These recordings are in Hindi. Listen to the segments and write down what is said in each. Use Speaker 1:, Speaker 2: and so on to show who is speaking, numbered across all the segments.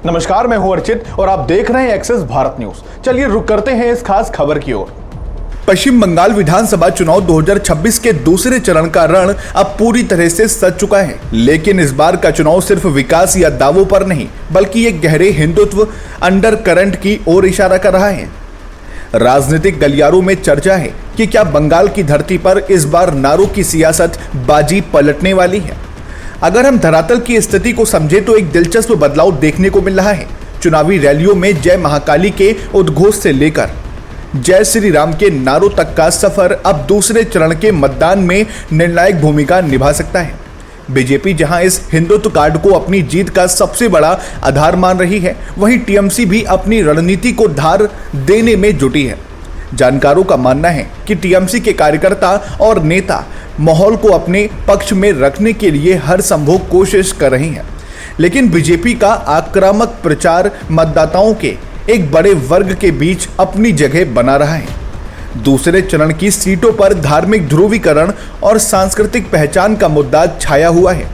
Speaker 1: नमस्कार, मैं हूं अर्चित और आप देख रहे हैं एक्सेस भारत न्यूज। चलिए रुक करते हैं इस खास खबर की ओर। पश्चिम बंगाल विधानसभा चुनाव 2026 के दूसरे चरण का रण अब पूरी तरह से सज चुका है, लेकिन इस बार का चुनाव सिर्फ विकास या दावों पर नहीं बल्कि एक गहरे हिंदुत्व अंडर करंट की ओर इशारा कर रहा है। राजनीतिक गलियारों में चर्चा है कि क्या बंगाल की धरती पर इस बार नारों की सियासत बाजी पलटने वाली है। अगर हम धरातल की स्थिति को समझे तो एक दिलचस्प बदलाव देखने को मिल रहा है। चुनावी रैलियों में जय महाकाली के उद्घोष से लेकर जय श्री राम के नारों तक का सफर अब दूसरे चरण के मतदान में निर्णायक भूमिका निभा सकता है। बीजेपी जहां इस हिंदुत्व कार्ड को अपनी जीत का सबसे बड़ा आधार मान रही है, वहीं टीएमसी भी अपनी रणनीति को धार देने में जुटी है। जानकारों का मानना है कि टीएमसी के कार्यकर्ता और नेता माहौल को अपने पक्ष में रखने के लिए हर संभव कोशिश कर रहे हैं, लेकिन बीजेपी का आक्रामक प्रचार मतदाताओं के एक बड़े वर्ग के बीच अपनी जगह बना रहा है। दूसरे चरण की सीटों पर धार्मिक ध्रुवीकरण और सांस्कृतिक पहचान का मुद्दा छाया हुआ है।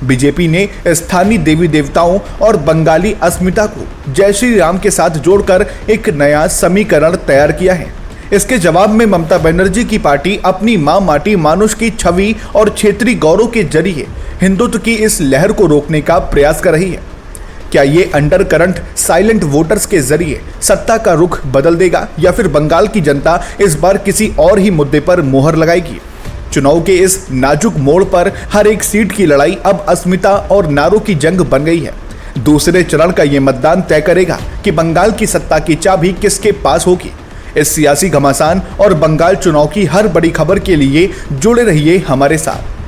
Speaker 1: बीजेपी ने स्थानीय देवी देवताओं और बंगाली अस्मिता को जय श्री राम के साथ जोड़कर एक नया समीकरण तैयार किया है। इसके जवाब में ममता बनर्जी की पार्टी अपनी मां माटी मानुष की छवि और क्षेत्रीय गौरव के जरिए हिंदुत्व की इस लहर को रोकने का प्रयास कर रही है। क्या ये अंडर करंट साइलेंट वोटर्स के जरिए सत्ता का रुख बदल देगा या फिर बंगाल की जनता इस बार किसी और ही मुद्दे पर मोहर लगाएगी? चुनाव के इस नाजुक मोड़ पर हर एक सीट की लड़ाई अब अस्मिता और नारों की जंग बन गई है। दूसरे चरण का ये मतदान तय करेगा कि बंगाल की सत्ता की चाबी किसके पास होगी। इस सियासी घमासान और बंगाल चुनाव की हर बड़ी खबर के लिए जुड़े रहिए हमारे साथ।